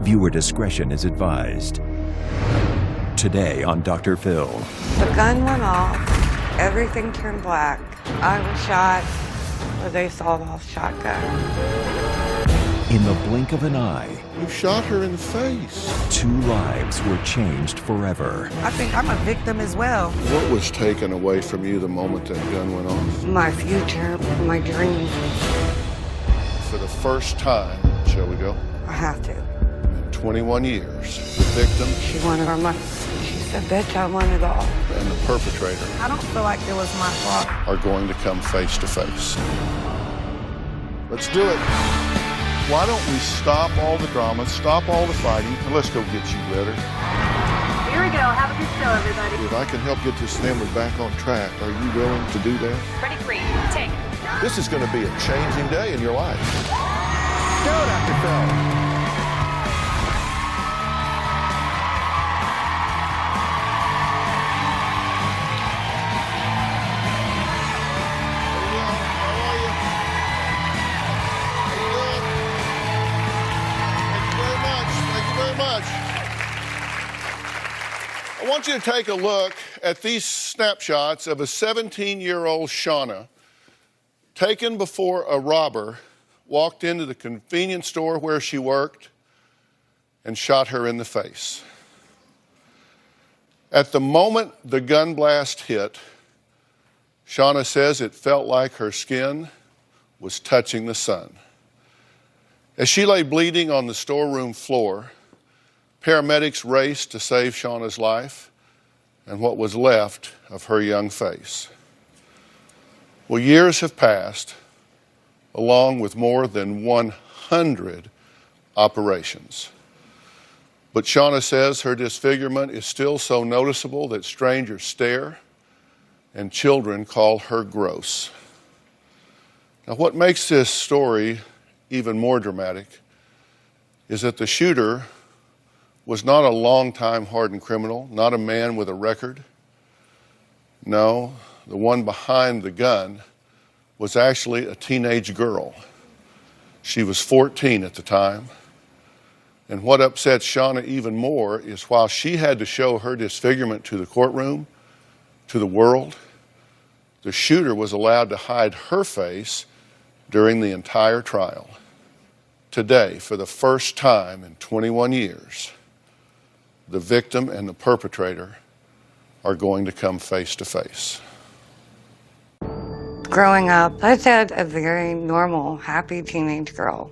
Viewer discretion is advised. Today on Dr. Phil. The gun went off. Everything turned black. I was shot with a sawed-off shotgun. In the blink of an eye, you shot her in the face. 2 lives were changed forever. I think I'm a victim as well. What was taken away from you the moment that gun went off? My future, my dream. For the first time, shall we go? I have to. In 21 years, the victim She wanted our money. She said, bitch, I want it all. and the perpetrator I don't feel like it was my fault. are going to come face to face. Let's do it. Why don't we stop all the drama, stop all the fighting, and let's go get you better. Here we go. Have a good show, everybody. If I can help get this family back on track, are you willing to do that? Pretty free. Take. This is going to be a changing day in your life. Go, Dr. Phil. I want you to take a look at these snapshots of a 17-year-old Shauna taken before a robber walked into the convenience store where she worked and shot her in the face. At the moment the gun blast hit, Shauna says it felt like her skin was touching the sun. As she lay bleeding on the storeroom floor, paramedics raced to save Shauna's life and what was left of her young face. Well, years have passed, along with more than 100 operations. But Shauna says her disfigurement is still so noticeable that strangers stare and children call her gross. Now, what makes this story even more dramatic is that the shooter was not a long-time hardened criminal, not a man with a record. No, the one behind the gun was actually a teenage girl. She was 14 at the time. And what upsets Shauna even more is while she had to show her disfigurement to the courtroom, to the world, the shooter was allowed to hide her face during the entire trial. Today, for the first time in 21 years, the victim and the perpetrator are going to come face to face. Growing up, I had a very normal, happy teenage girl.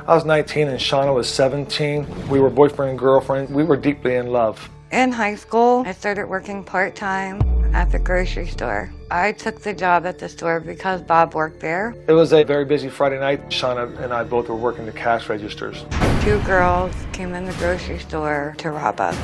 I was 19 and Shauna was 17. We were boyfriend and girlfriend. We were deeply in love. In high school, I started working part-time at the grocery store. I took the job at the store because Bob worked there. It was a very busy Friday night. Shauna and I both were working the cash registers. 2 girls came in the grocery store to rob us.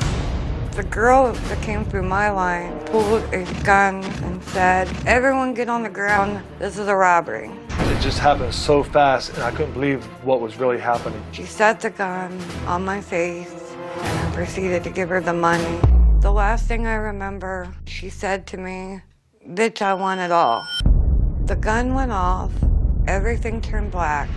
The girl that came through my line pulled a gun and said, "Everyone get on the ground, this is a robbery." It just happened so fast and I couldn't believe what was really happening. She set the gun on my face and I proceeded to give her the money. The last thing I remember, she said to me, "Bitch, I want it all." The gun went off, everything turned black.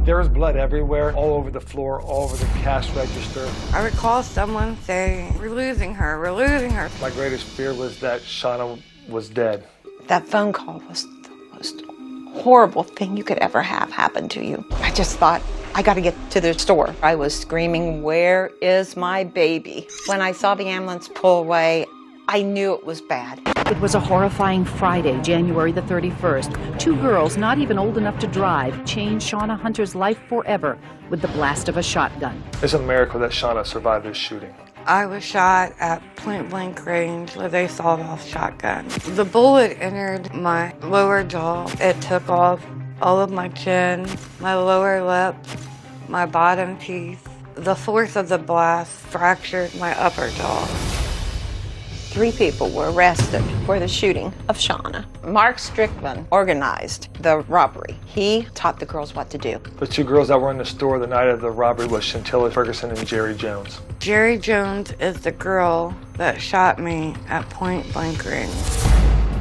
There was blood everywhere, all over the floor, all over the cash register. I recall someone saying, "We're losing her, we're losing her." My greatest fear was that Shauna was dead. That phone call was the most horrible thing you could ever have happen to you. I just thought, I got to get to the store. I was screaming, "Where is my baby?" When I saw the ambulance pull away, I knew it was bad. It was a horrifying Friday, January the 31st. 2 girls, not even old enough to drive, changed Shauna Hunter's life forever with the blast of a shotgun. It's a miracle that Shauna survived this shooting. I was shot at point-blank range with a sawed-off shotgun. The bullet entered my lower jaw. It took off all of my chin, my lower lip, my bottom teeth. The force of the blast fractured my upper jaw. 3 people were arrested for the shooting of Shauna. Mark Strickland organized the robbery. He taught the girls what to do. The 2 girls that were in the store the night of the robbery was Chantilla Ferguson and Jerry Jones. Jerry Jones is the girl that shot me at point-blank range.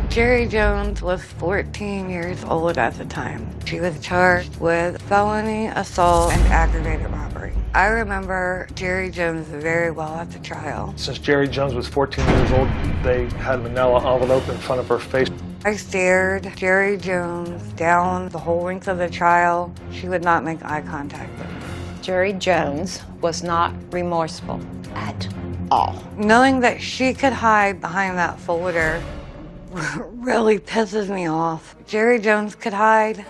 Jerry Jones was 14 years old at the time. She was charged with felony assault and aggravated robbery. I remember Jerry Jones very well at the trial. Since Jerry Jones was 14 years old, they had a manila envelope in front of her face. I stared Jerry Jones down the whole length of the trial. She would not make eye contact with me. Jerry Jones was not remorseful at all. Knowing that she could hide behind that folder really pisses me off. Jerry Jones could hide,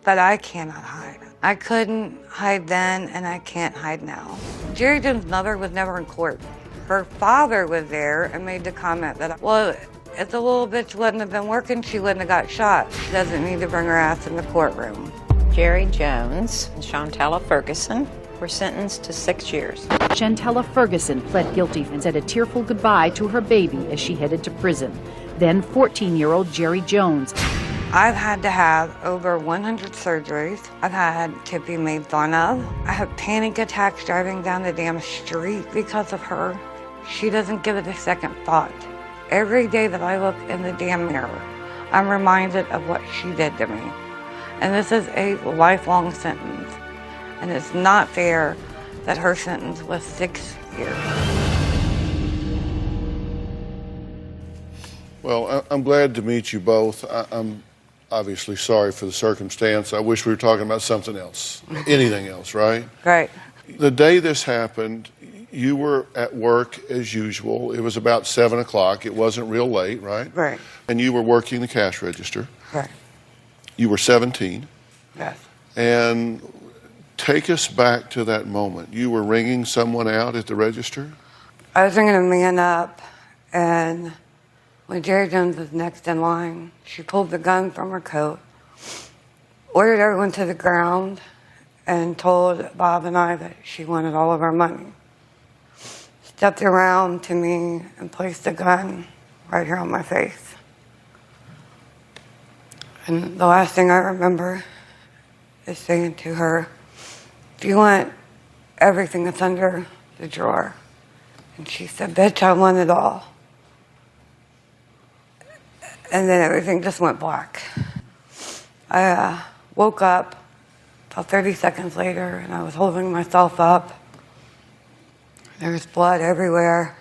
but I cannot hide. I couldn't hide then, and I can't hide now. Jerry Jones' mother was never in court. Her father was there and made the comment that, well, if the little bitch wouldn't have been working, she wouldn't have got shot. She doesn't need to bring her ass in the courtroom. Jerry Jones and Shantella Ferguson were sentenced to 6 years. Shantella Ferguson pled guilty and said a tearful goodbye to her baby as she headed to prison. Then 14-year-old Jerry Jones. I've had to have over 100 surgeries. I've had to be made fun of. I have panic attacks driving down the damn street because of her. She doesn't give it a second thought. Every day that I look in the damn mirror, I'm reminded of what she did to me. And this is a lifelong sentence. And it's not fair that her sentence was 6 years. Well, I'm glad to meet you both. I'm obviously sorry for the circumstance. I wish we were talking about something else, anything else, right? Right. The day this happened, you were at work as usual. It was about 7 o'clock. It wasn't real late, right? Right. And you were working the cash register. Right. You were 17. Yes. And take us back to that moment. You were ringing someone out at the register? I was ringing a man up, and when Jerry Jones was next in line, she pulled the gun from her coat, ordered everyone to the ground, and told Bob and I that she wanted all of our money. Stepped around to me and placed the gun right here on my face. And the last thing I remember is saying to her, "Do you want everything that's under the drawer?" And she said, "Bitch, I want it all." And then everything just went black. I woke up about 30 seconds later, and I was holding myself up. There was blood everywhere.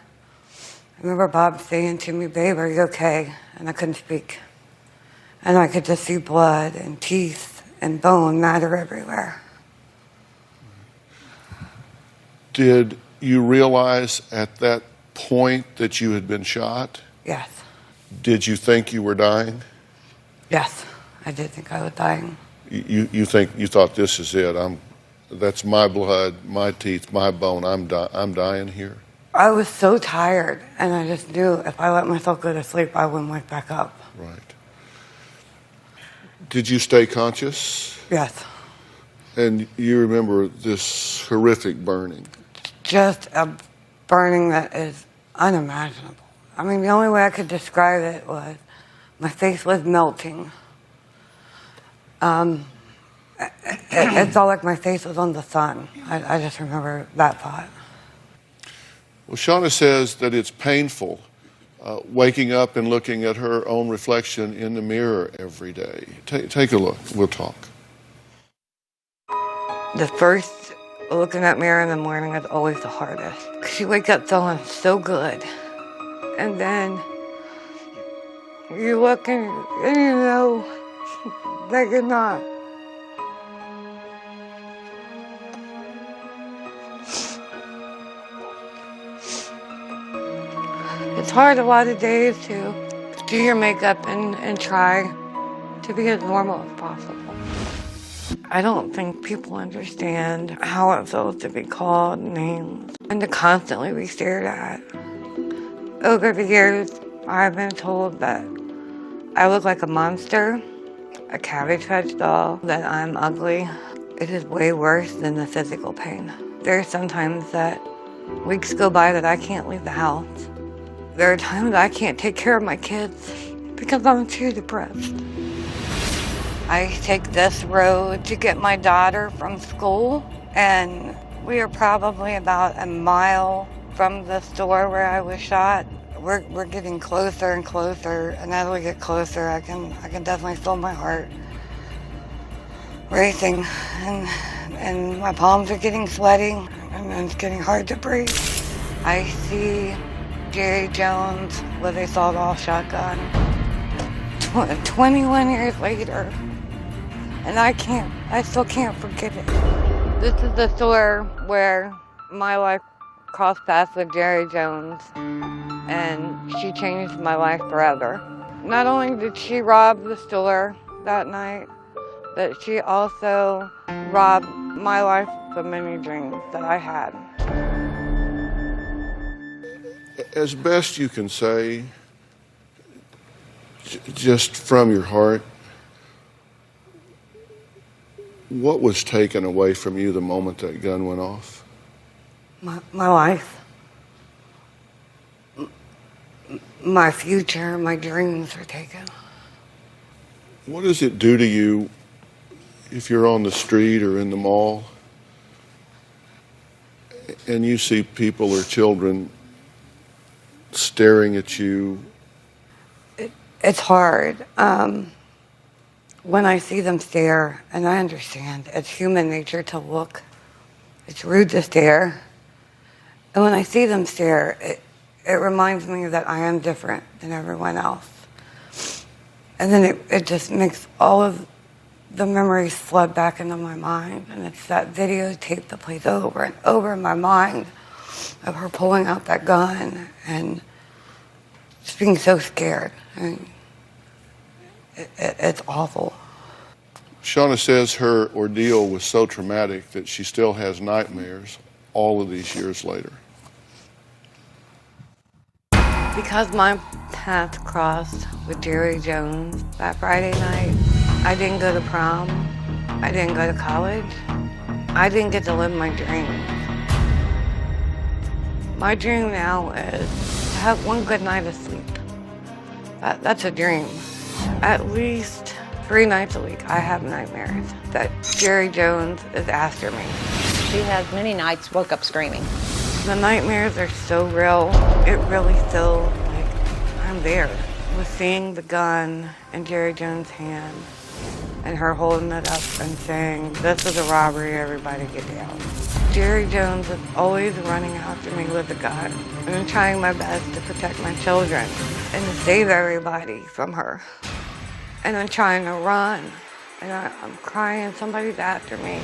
I remember Bob saying to me, "Babe, are you okay?" And I couldn't speak. And I could just see blood and teeth and bone matter everywhere. Did you realize at that point that you had been shot? Yes. Did you think you were dying? Yes, I did think I was dying. You thought, this is it. That's my blood, my teeth, my bone. I'm dying here. I was so tired, and I just knew if I let myself go to sleep, I wouldn't wake back up. Right. Did you stay conscious? Yes. And you remember this horrific burning? Just a burning that is unimaginable. I mean, the only way I could describe it was my face was melting. It felt like my face was on the sun. I just remember that thought. Well, Shauna says that it's painful waking up and looking at her own reflection in the mirror every day. Take a look. We'll talk. The first look in that mirror in the morning is always the hardest. 'Cause you wake up feeling so good. And then you look and you know that you're not. It's hard a lot of days to do your makeup and try to be as normal as possible. I don't think people understand how it feels to be called names and to constantly be stared at. Over the years, I've been told that I look like a monster, a Cabbage Patch doll, that I'm ugly. It is way worse than the physical pain. There are sometimes that weeks go by that I can't leave the house. There are times I can't take care of my kids because I'm too depressed. I take this road to get my daughter from school, and we are probably about a mile from the store where I was shot. we're getting closer and closer, and as we get closer, I can definitely feel my heart racing, and my palms are getting sweaty, and it's getting hard to breathe. I see Jerry Jones with a sawed-off shotgun 21 years later, and I still can't forget it. This is the store where my life crossed paths with Jerry Jones, and she changed my life forever. Not only did she rob the store that night, but she also robbed my life of many dreams that I had. As best you can say, just from your heart, what was taken away from you the moment that gun went off? My life. My future, my dreams were taken. What does it do to you if you're on the street or in the mall and you see people or children staring at you? It's hard. When I see them stare, and I understand it's human nature to look, it's rude to stare. And when I see them stare, it reminds me that I am different than everyone else. And then it just makes all of the memories flood back into my mind. And it's that videotape that plays over and over in my mind of her pulling out that gun and just being so scared. And it's awful. Shauna says her ordeal was so traumatic that she still has nightmares all of these years later. Because my paths crossed with Jerry Jones that Friday night, I didn't go to prom, I didn't go to college, I didn't get to live my dreams. My dream now is to have one good night of sleep. That's a dream. At least 3 nights a week, I have nightmares that Jerry Jones is after me. She has many nights woke up screaming. The nightmares are so real, it really feels like I'm there. With seeing the gun in Jerry Jones' hand and her holding it up and saying, "This is a robbery, everybody get down." Jerry Jones is always running after me with a gun, and I'm trying my best to protect my children and to save everybody from her. And I'm trying to run, and I'm crying, somebody's after me.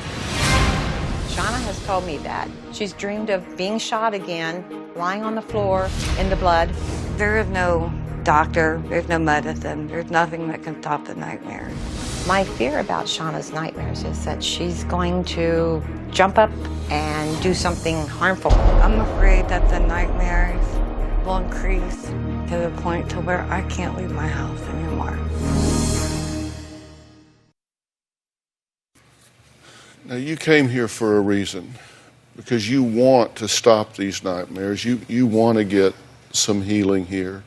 Shauna has told me that. She's dreamed of being shot again, lying on the floor in the blood. There is no doctor, there's no medicine, there's nothing that can stop the nightmares. My fear about Shauna's nightmares is that she's going to jump up and do something harmful. I'm afraid that the nightmares will increase to the point to where I can't leave my house anymore. Now, you came here for a reason, because you want to stop these nightmares. You want to get some healing here.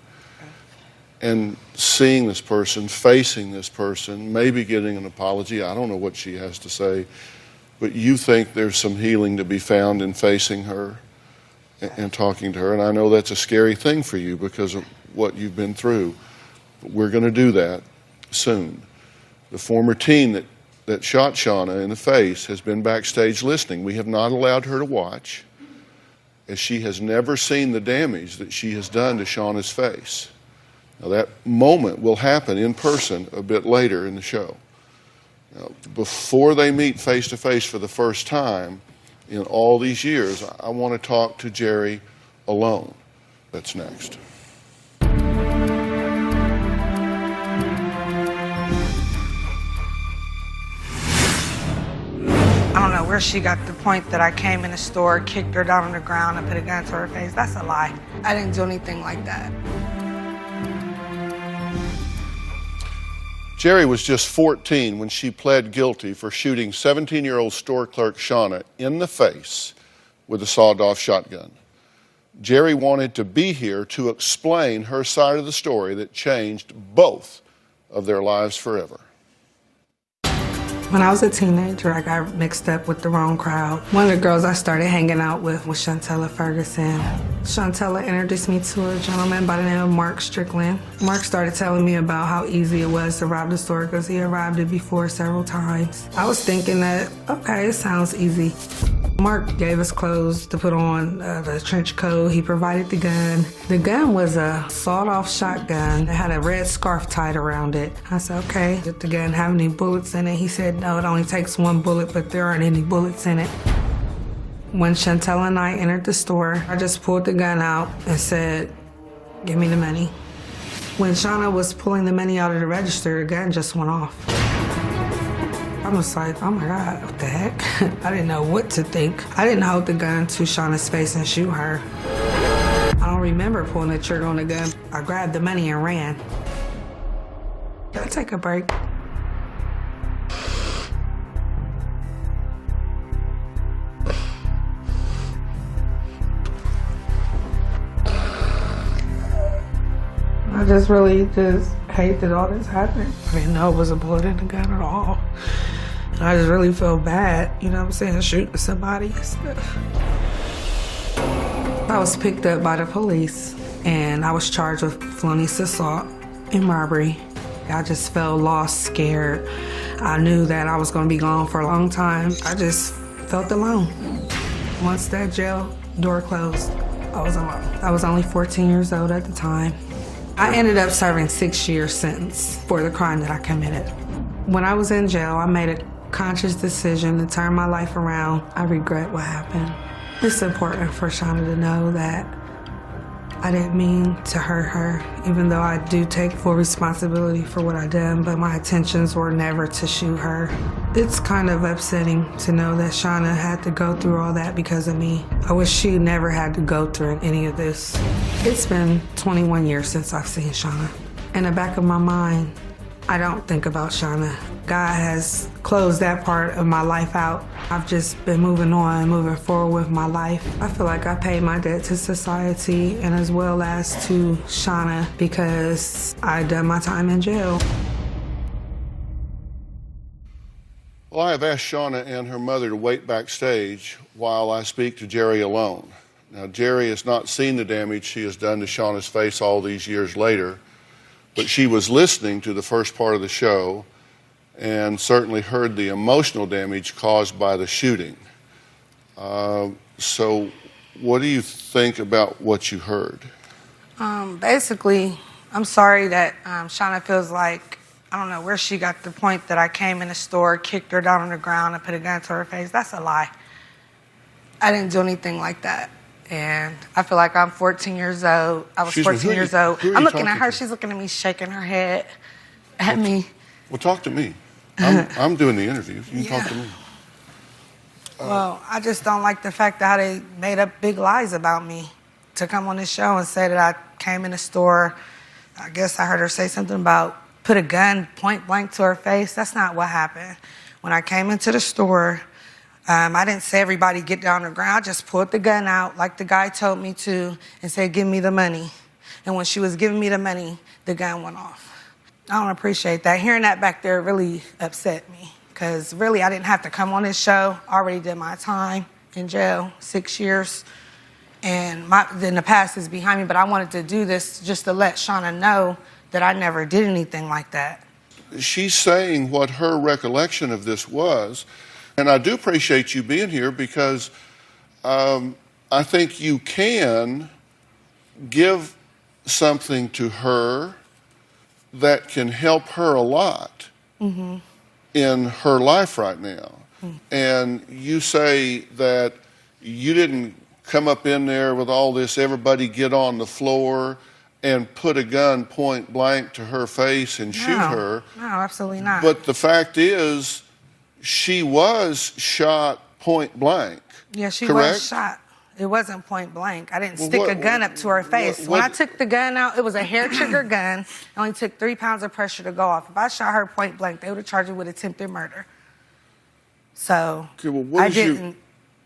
And seeing this person, facing this person, maybe getting an apology, I don't know what she has to say, but you think there's some healing to be found in facing her and talking to her. And I know that's a scary thing for you because of what you've been through. But we're going to do that soon. The former teen that shot Shauna in the face has been backstage listening. We have not allowed her to watch, as she has never seen the damage that she has done to Shauna's face. Now, that moment will happen in person a bit later in the show. Now, before they meet face to face for the first time in all these years, I want to talk to Jerry alone. That's next. I don't know where she got the point that I came in the store, kicked her down on the ground, and put a gun to her face. That's a lie. I didn't do anything like that. Jerry was just 14 when she pled guilty for shooting 17-year-old store clerk Shauna in the face with a sawed-off shotgun. Jerry wanted to be here to explain her side of the story that changed both of their lives forever. When I was a teenager, I got mixed up with the wrong crowd. One of the girls I started hanging out with was Shantella Ferguson. Shantella introduced me to a gentleman by the name of Mark Strickland. Mark started telling me about how easy it was to rob the store because he had robbed it before several times. I was thinking that, okay, it sounds easy. Mark gave us clothes to put on, the trench coat. He provided the gun. The gun was a sawed-off shotgun. It had a red scarf tied around it. I said, okay, did the gun have any bullets in it? He said, no, it only takes one bullet, but there aren't any bullets in it. When Shantella and I entered the store, I just pulled the gun out and said, give me the money. When Shauna was pulling the money out of the register, the gun just went off. I was like, oh my God, what the heck? I didn't know what to think. I didn't hold the gun to Shauna's face and shoot her. I don't remember pulling the trigger on the gun. I grabbed the money and ran. Can I take a break? I just really hate that all this happened. I didn't know it was a bullet in the gun at all. And I just really feel bad, you know what I'm saying, shooting somebody and stuff. I was picked up by the police and I was charged with felonious assault and robbery. I just felt lost, scared. I knew that I was gonna be gone for a long time. I just felt alone. Once that jail door closed, I was alone. I was only 14 years old at the time. I ended up serving 6-year sentence for the crime that I committed. When I was in jail, I made a conscious decision to turn my life around. I regret what happened. It's important for Shauna to know that I didn't mean to hurt her, even though I do take full responsibility for what I done, but my intentions were never to shoot her. It's kind of upsetting to know that Shauna had to go through all that because of me. I wish she never had to go through any of this. It's been 21 years since I've seen Shauna. In the back of my mind, I don't think about Shauna. God has closed that part of my life out. I've just been moving on, moving forward with my life. I feel like I paid my debt to society and as well as to Shauna because I done my time in jail. Well, I have asked Shauna and her mother to wait backstage while I speak to Jerry alone. Now, Jerry has not seen the damage she has done to Shauna's face all these years later, but she was listening to the first part of the show and certainly heard the emotional damage caused by the shooting. So what do you think about what you heard? Basically, I'm sorry that Shauna feels like, I don't know where she got the point that I came in the store, kicked her down on the ground and put a gun to her face. That's a lie. I didn't do anything like that. And I feel like I'm 14 years old. I was 14 years old. I'm looking at her. She's looking at me, shaking her head at me. Well, talk to me. I'm doing the interview. You can talk to me. Well, I just don't like the fact that they made up big lies about me to come on this show and say that I came in the store. I guess I heard her say something about put a gun point blank to her face. That's not what happened. When I came into the store, I didn't say everybody get down on the ground. I just pulled the gun out like the guy told me to and said, give me the money. And when she was giving me the money, the gun went off. I don't appreciate that. Hearing that back there really upset me because really I didn't have to come on this show. I already did my time in jail, 6 years. And then the past is behind me, but I wanted to do this just to let Shauna know that I never did anything like that. She's saying what her recollection of this was. And I do appreciate you being here because I think you can give something to her that can help her a lot in her life right now. And you say that you didn't come up in there with all this, everybody get on the floor and put a gun point blank to her face and shoot her. No, absolutely not. But the fact is, she was shot point blank. Yeah, she correct? was shot. It wasn't point blank. I didn't stick a gun up to her face. When I took the gun out, it was a hair trigger gun. It only took 3 pounds of pressure to go off. If I shot her point blank, they would have charged her with attempted murder. So okay, well, I didn't.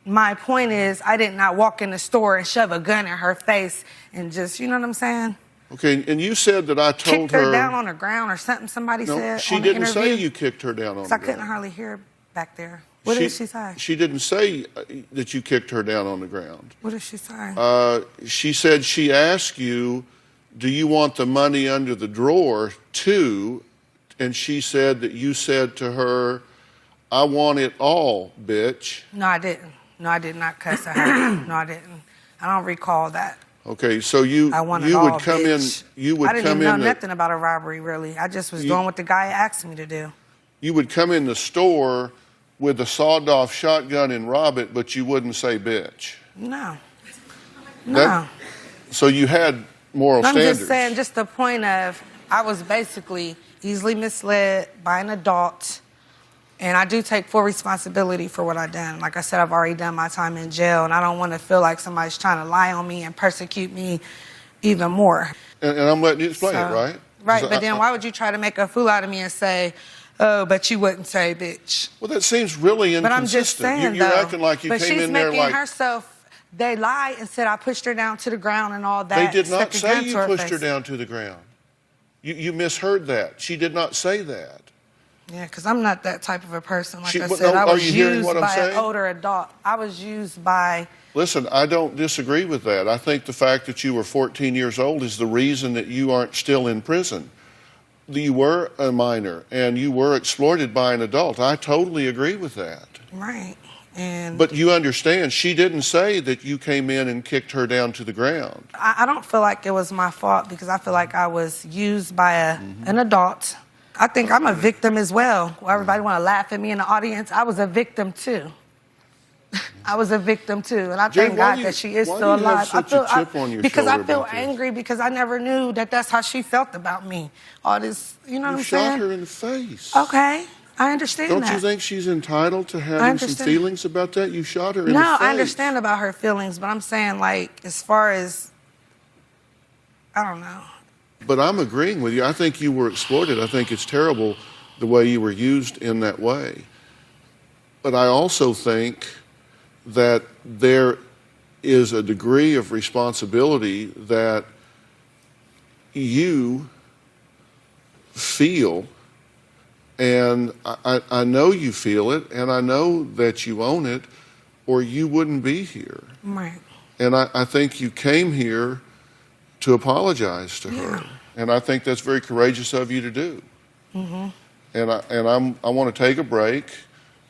My point is, I did not walk in the store and shove a gun in her face and just, you know what I'm saying? Okay, and you said that I told Kicked her her down on the ground or something. Somebody no, said she on the didn't say interview. you kicked her down on the I ground. couldn't hardly hear back there. What did she say? She didn't say that you kicked her down on the ground. What did she say? She said she asked you, do you want the money under the drawer too? And she said that you said to her, I want it all, bitch. No, I didn't. No, I did not cuss at her. No, I didn't. I don't recall that. Okay, so you want it you all, would come bitch. in you would I didn't come even in know nothing about a robbery, really. I just was doing what the guy asked me to do. You would come in the store with a sawed-off shotgun and rob it, but you wouldn't say bitch. No. No. So you had moral I'm standards. just saying, just the point of, I was basically easily misled by an adult, and I do take full responsibility for what I've done. Like I said, I've already done my time in jail, and I don't want to feel like somebody's trying to lie on me and persecute me even more. And I'm letting you explain it, right? Right, but then why would you try to make a fool out of me and say, oh, but you wouldn't say bitch? Well, that seems really inconsistent. But I'm just saying, You're though, acting like you but came she's in there making like... herself, they lied and said I pushed her down to the ground and all that. They did not stuck a say gun you to her pushed her face. down to the ground. You misheard that. She did not say that. Yeah, because I'm not that type of a person. Like I Well, said, no, I are was you hearing used what I'm by an saying? older adult. I was used by... Listen, I don't disagree with that. I think the fact that you were 14 years old is the reason that you aren't still in prison. You were a minor, and you were exploited by an adult. I totally agree with that. Right. And But you understand, she didn't say that you came in and kicked her down to the ground. I don't feel like it was my fault because I feel like I was used by an adult. I think I'm a victim as well. Well, everybody want to laugh at me in the audience. I was a victim too. I was a victim too, and I Jay, thank why God do that she is why still do you have alive. such a chip on your because I shoulder feel about this? angry because I never knew that that's how she felt about me. All this, you know what You I'm shot saying? her in the face. Okay, I understand Don't that. you think she's entitled to I having some understand. feelings about that? You shot her in the No, face. I understand about her feelings, but I'm saying, like, as far as, I don't know. But I'm agreeing with you. I think you were exploited. I think it's terrible the way you were used in that way. But I also think that there is a degree of responsibility that you feel, and I know you feel it, and I know that you own it, or you wouldn't be here. Right. And I think you came here to apologize to her. And I think that's very courageous of you to do. Mm-hmm. And I want to take a break.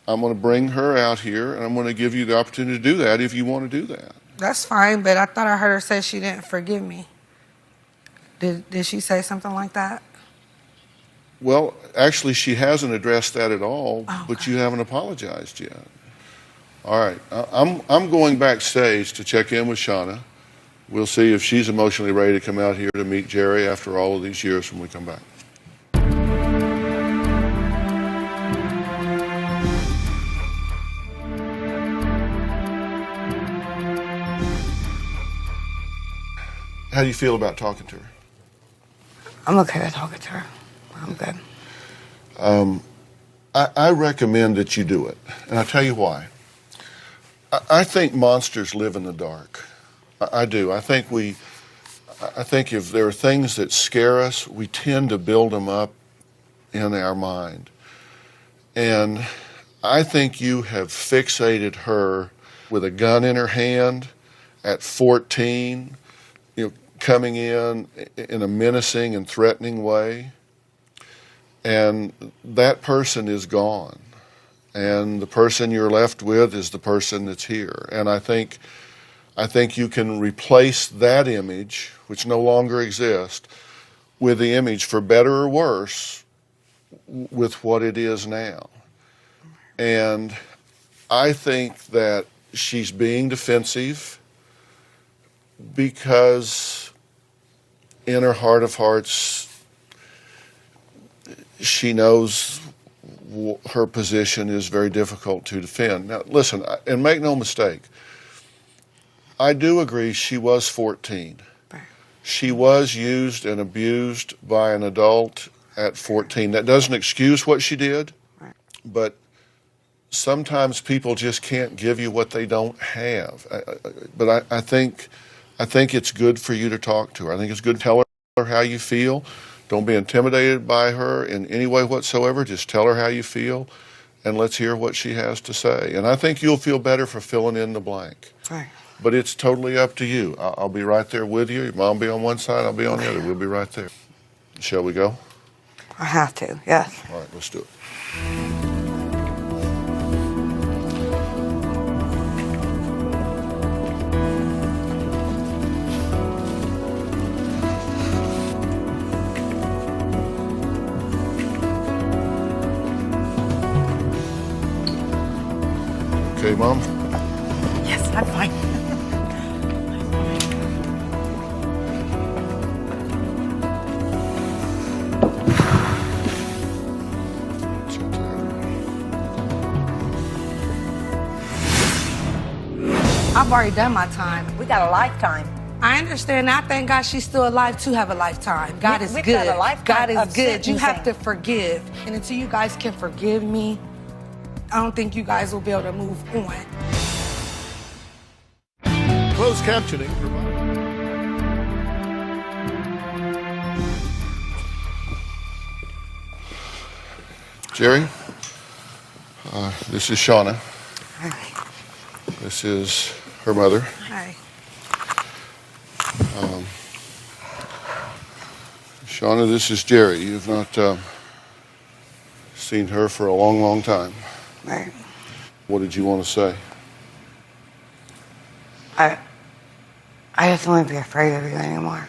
I'm going to bring her out here, and I'm going to give you the opportunity to do that if you want to do that. That's fine, but I thought I heard her say she didn't forgive me. Did she say something like that? Well, actually, she hasn't addressed that at all, Oh, but okay. you haven't apologized yet. All right. I'm going backstage to check in with Shauna. We'll see if she's emotionally ready to come out here to meet Jerry after all of these years when we come back. How do you feel about talking to her? I'm okay with talking to her. I'm good. I recommend that you do it, and I'll tell you why. I think monsters live in the dark. I do. I think if there are things that scare us, we tend to build them up in our mind. And I think you have fixated her with a gun in her hand at 14, coming in a menacing and threatening way. And that person is gone. And the person you're left with is the person that's here. And I think you can replace that image, which no longer exists, with the image, for better or worse, with what it is now. And I think that she's being defensive because in her heart of hearts, she knows her position is very difficult to defend. Now, listen, and make no mistake, I do agree she was 14. She was used and abused by an adult at 14. That doesn't excuse what she did, but sometimes people just can't give you what they don't have. But I think it's good for you to talk to her. I think it's good to tell her her how you feel. Don't be intimidated by her in any way whatsoever. Just tell her how you feel, and let's hear what she has to say. And I think you'll feel better for filling in the blank. Right. But it's totally up to you. I'll be right there with you. Your mom will be on one side, I'll be on the other. We'll be right there. Shall we go? I have to, yes. All right, let's do it. Okay, Mom? Yes, I'm fine. I've already done my time. We got a lifetime. I understand. I thank God she's still alive to have a lifetime. God is We've good. got a lifetime God is of good. You have to sentencing. forgive. And until you guys can forgive me, I don't think you guys will be able to move on. Closed captioning provided. Jerry, this is Shauna. Hi. This is her mother. Hi. Shauna, this is Jerry. You've not seen her for a long, long time. Right. What did you want to say? I just don't want to be afraid of you anymore.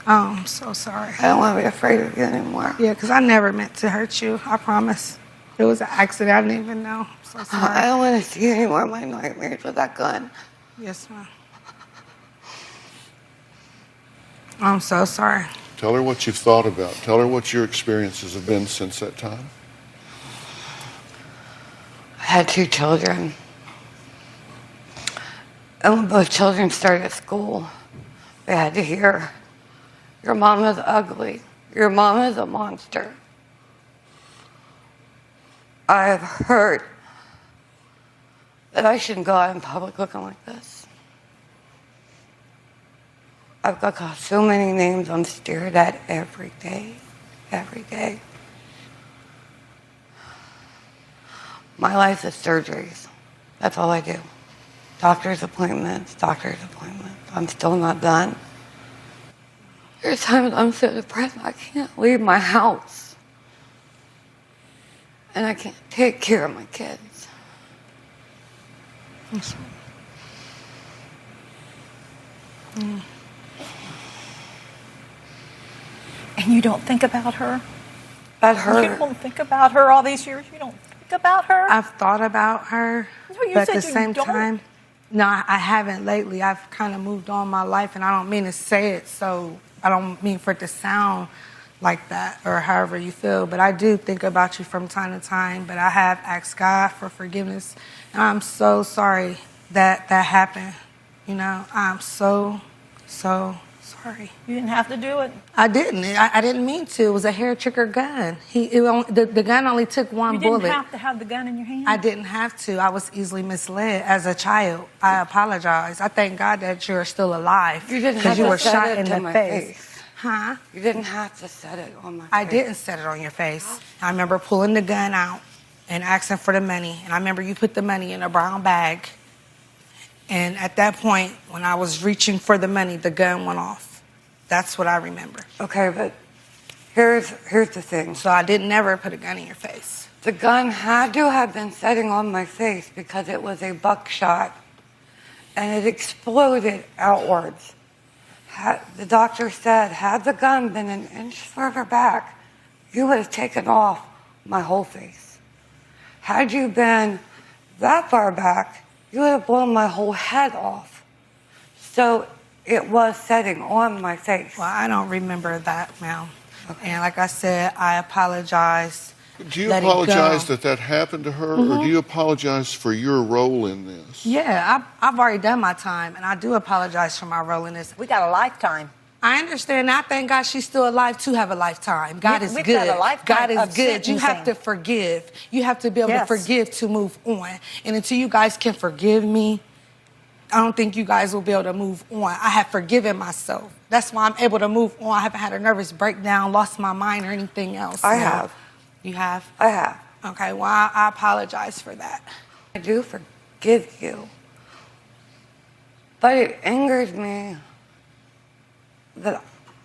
Oh, I'm so sorry. I don't want to be afraid of you anymore. Yeah, because I never meant to hurt you. I promise. It was an accident. I didn't even know. I'm so I sorry. don't want to see any more of my nightmares with that gun. Yes, ma'am. I'm so sorry. Tell her what you've thought about. Tell her what your experiences have been since that time. I had 2 children. And when both children started school, they had to hear, your mom is ugly. Your mom is a monster. I have heard that I shouldn't go out in public looking like this. I've got so many names I'm stared at every day. Every day. My life is surgeries. That's all I do. Doctor's appointments, doctor's appointments. I'm still not done. There's times I'm so depressed I can't leave my house. And I can't take care of my kids. And you don't think about her? That hurt. You don't think about her all these years? You don't think about her? I've thought about her, No, you but said at the you same don't. time, no, I haven't lately. I've kind of moved on my life, and I don't mean to say it, so I don't mean for it to sound like that or however you feel, but I do think about you from time to time, but I have asked God for forgiveness, and I'm so sorry that that happened. You know, I'm so sorry. You didn't have to do it. I didn't. I didn't mean to. It was a hair trigger gun. The gun only took one You didn't bullet. have to have the gun in your hand. I didn't have to. I was easily misled as a child. I apologize. I thank God that you're still alive. You didn't have because you to were set shot it in to the my face. face. Huh? You didn't have to set it on my face. I didn't set it on your face. I remember pulling the gun out and asking for the money. And I remember you put the money in a brown bag. And at that point, when I was reaching for the money, the gun went off. That's what I remember. Okay, but here's the thing. So I didn't never put a gun in your face. The gun had to have been setting on my face because it was a buckshot and it exploded outwards. The doctor said, had the gun been an inch further back, you would have taken off my whole face. Had you been that far back, you would have blown my whole head off. So it was setting on my face. Well, I don't remember that, ma'am. Okay. And like I said, I apologize. Do you Let it apologize go. that that happened to her, or do you apologize for your role in this? Yeah, I've already done my time, and I do apologize for my role in this. We got a lifetime. I understand. I thank God she's still alive to have a lifetime. God is We've good. got a lifetime God is of good. You have sentencing. to forgive. You have to be able Yes. to forgive to move on. And until you guys can forgive me, I don't think you guys will be able to move on. I have forgiven myself. That's why I'm able to move on. I haven't had a nervous breakdown, lost my mind, or anything else. I have. You have? I have. Okay, well, I apologize for that. I do forgive you. But it angers me that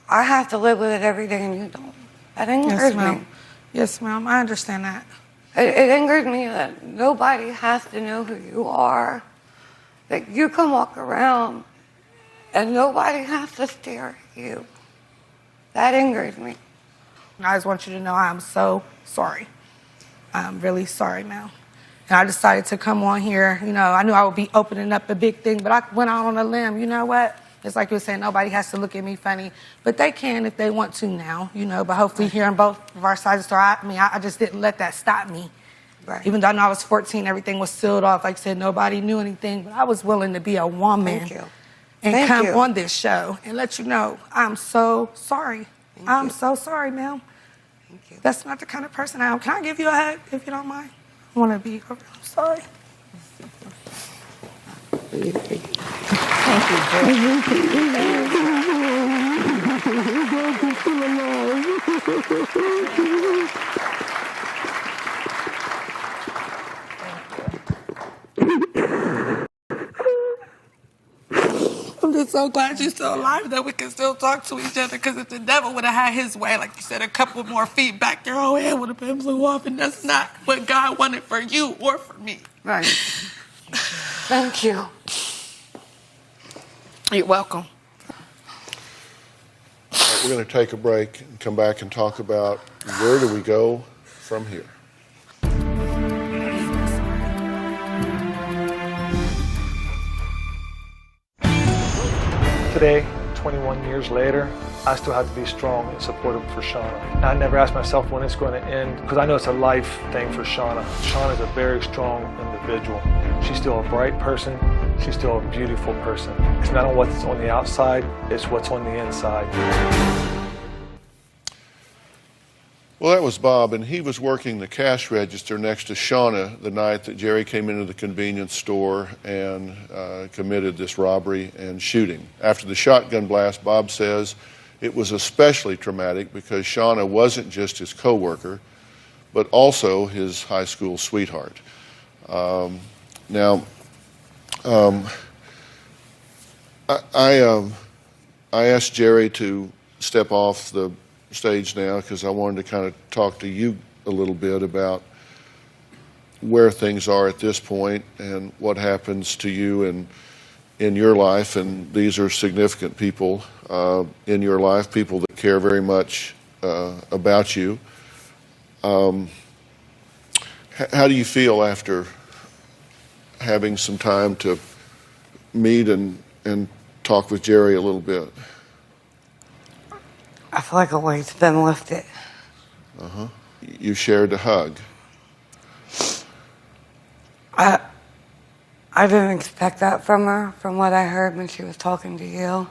I have to live with it every day and you don't. That angers me. Yes, ma'am. I understand that. It angers me that nobody has to know who you are. That you can walk around and nobody has to stare at you. That angers me. I just want you to know I'm so sorry. I'm really sorry, ma'am. And I decided to come on here. You know, I knew I would be opening up a big thing, but I went out on a limb. You know what? It's like you were saying, nobody has to look at me funny. But they can if they want to now, you know. But hopefully hearing both of our sides of the story, I just didn't let that stop me. Right. Even though I know I was 14, everything was sealed off. Like I said, nobody knew anything. But I was willing to be a woman. Thank you. And Thank come you. on this show and let you know I'm so sorry. I'm so sorry, ma'am. Thank you. That's not the kind of person I am. Can I give you a hug, if you don't mind? I want to be over. I'm sorry. I'm just so glad you're still alive, that we can still talk to each other, because if the devil would have had his way, like you said, a couple more feet back, your whole head would have been blew off, and that's not what God wanted for you or for me. Right. Thank you. You're welcome. We're going to take a break and come back and talk about where do we go from here. Today, 21 years later, I still have to be strong and supportive for Shauna. And I never ask myself when it's going to end, because I know it's a life thing for Shauna. Shauna's a very strong individual. She's still a bright person. She's still a beautiful person. It's not on what's on the outside, it's what's on the inside. Well, that was Bob, and he was working the cash register next to Shauna the night that Jerry came into the convenience store and committed this robbery and shooting. After the shotgun blast, Bob says it was especially traumatic because Shauna wasn't just his coworker, but also his high school sweetheart. I asked Jerry to step off the stage now because I wanted to kind of talk to you a little bit about where things are at this point and what happens to you and in your life. And these are significant people in your life, people that care very much about you. How do you feel after having some time to meet and talk with Jerry a little bit? I feel like a weight's been lifted. You shared a hug. I didn't expect that from her, from what I heard when she was talking to you.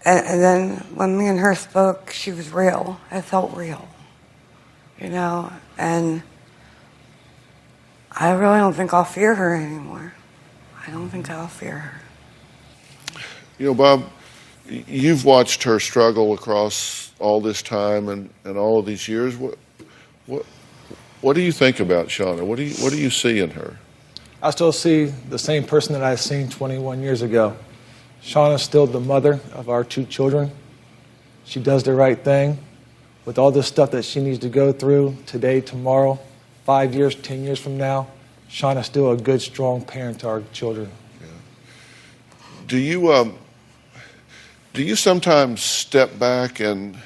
And then when me and her spoke, she was real. It felt real, you know? And I really don't think I'll fear her anymore. I don't think I'll fear her. You know, Bob, you've watched her struggle across all this time and all of these years. What do you think about Shauna? What do you see in her? I still see the same person that I seen 21 years ago. Shauna's still the mother of our 2 children. She does the right thing. With all the stuff that she needs to go through today, tomorrow, 5 years, 10 years from now, Shauna's still a good, strong parent to our children. Yeah. Do you sometimes step back and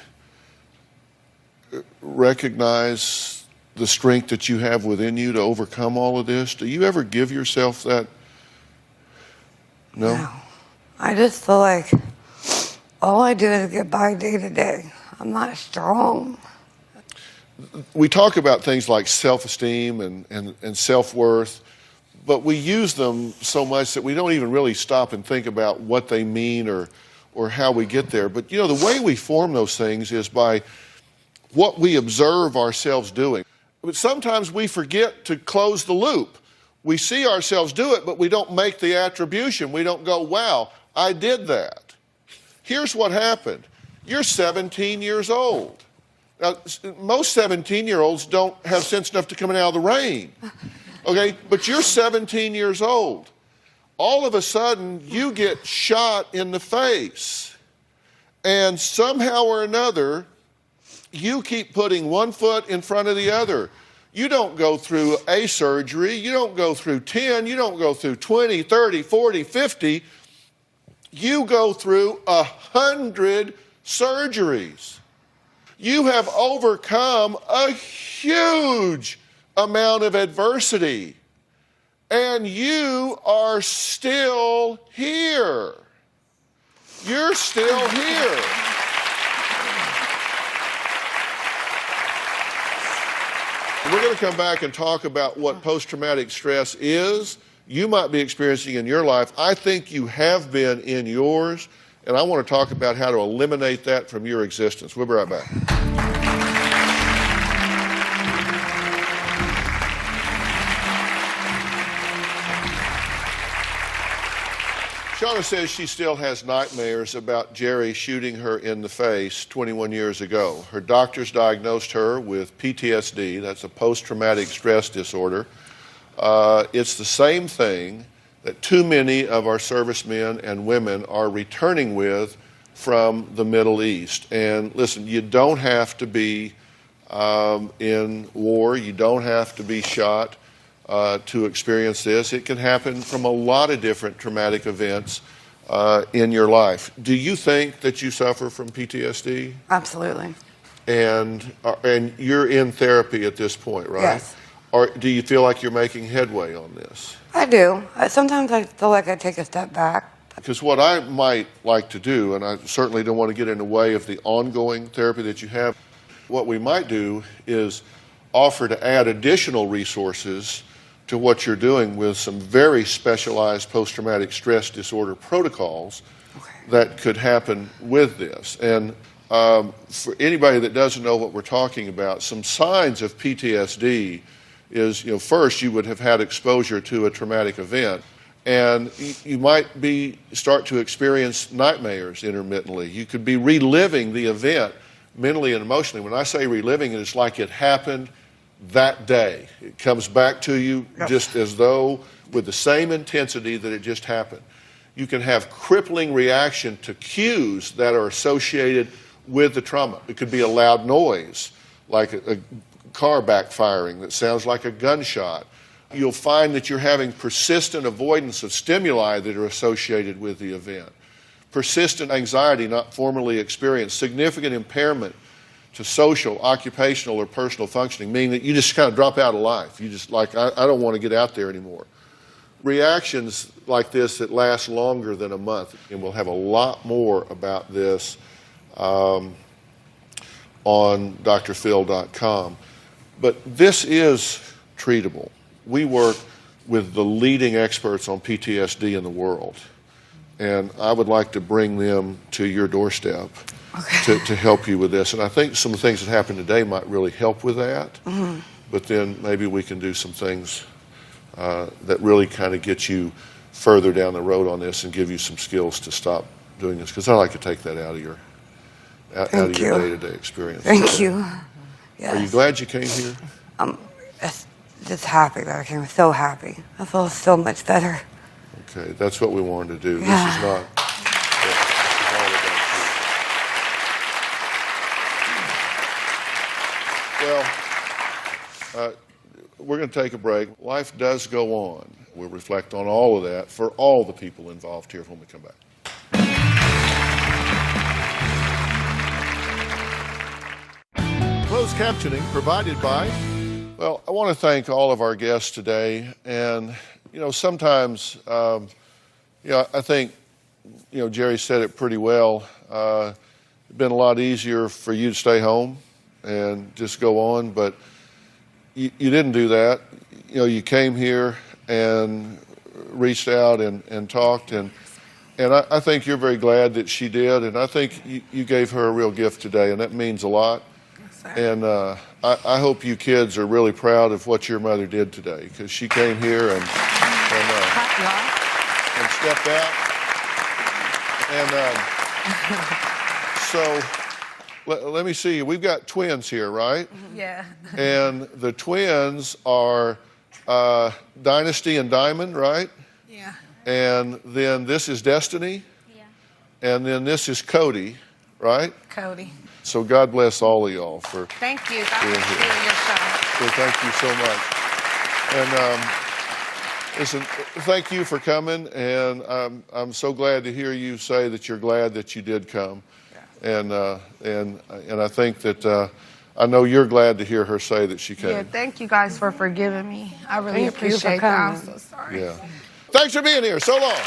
recognize the strength that you have within you to overcome all of this? Do you ever give yourself that? No? I just feel like all I do is get by day to day. I'm not strong. We talk about things like self-esteem and self-worth, but we use them so much that we don't even really stop and think about what they mean or how we get there. But, you know, the way we form those things is by what we observe ourselves doing. But sometimes we forget to close the loop. We see ourselves do it, but we don't make the attribution. We don't go, wow, I did that. Here's what happened. You're 17 years old. Now, most 17-year-olds don't have sense enough to come out of the rain. Okay, but you're 17 years old. All of a sudden, you get shot in the face. And somehow or another, you keep putting one foot in front of the other. You don't go through a surgery. You don't go through 10. You don't go through 20, 30, 40, 50. You go through 100 surgeries. You have overcome a huge amount of adversity. And you are still here. You're still here. We're going to come back and talk about what post-traumatic stress is. You might be experiencing in your life. I think you have been in yours. And I want to talk about how to eliminate that from your existence. We'll be right back. Shauna says she still has nightmares about Jerry shooting her in the face 21 years ago. Her doctors diagnosed her with PTSD. That's a post-traumatic stress disorder. It's the same thing that too many of our servicemen and women are returning with from the Middle East. And listen, you don't have to be in war. You don't have to be shot to experience this. It can happen from a lot of different traumatic events in your life. Do you think that you suffer from PTSD? Absolutely. And you're in therapy at this point, right? Yes. Or do you feel like you're making headway on this? I do. Sometimes I feel like I take a step back. Because what I might like to do, and I certainly don't want to get in the way of the ongoing therapy that you have, what we might do is offer to add additional resources to what you're doing with some very specialized post-traumatic stress disorder protocols that could happen with this. And for anybody that doesn't know what we're talking about, some signs of PTSD is, first you would have had exposure to a traumatic event, and you might start to experience nightmares intermittently. You could be reliving the event mentally and emotionally. When I say reliving it, it's like it happened that day. It comes back to you just as though with the same intensity that it just happened. You can have crippling reaction to cues that are associated with the trauma. It could be a loud noise, like a car backfiring that sounds like a gunshot. You'll find that you're having persistent avoidance of stimuli that are associated with the event. Persistent anxiety not formerly experienced, significant impairment to social, occupational, or personal functioning, meaning that you just kind of drop out of life. You just like, I don't want to get out there anymore. Reactions like this that last longer than a month, and we'll have a lot more about this on drphil.com. But this is treatable. We work with the leading experts on PTSD in the world, and I would like to bring them to your doorstep to help you with this. And I think some of the things that happened today might really help with that, but then maybe we can do some things that really kind of get you further down the road on this and give you some skills to stop doing this, because I like to take that out of your day-to-day experience. Thank you. Yes. Are you glad you came here? Just happy that I came. So happy. I feel so much better. Okay, that's what we wanted to do. Yeah. This is not. This is all about you. Well, we're going to take a break. Life does go on. We'll reflect on all of that for all the people involved here when we come back. Closed captioning provided by. Well, I want to thank all of our guests today. And, sometimes, I think, Jerry said it pretty well. It's been a lot easier for you to stay home and just go on, but you didn't do that. You came here and reached out and talked, and I think you're very glad that she did, and I think you gave her a real gift today, and that means a lot. And I hope you kids are really proud of what your mother did today, because she came here and stepped out. And so let me see. We've got twins here, right? Yeah. And the twins are Dynasty and Diamond, right? Yeah. And then this is Destiny. Yeah. And then this is Cody, right? Cody. So God bless all of y'all for Thank you. That being was here. really your show. So thank you so much. And listen, thank you for coming. And I'm so glad to hear you say that you're glad that you did come. Yeah. And I think that I know you're glad to hear her say that she came. Yeah, thank you guys for forgiving me. I really appreciate that. I'm so sorry. Yeah. Thanks for being here. So long.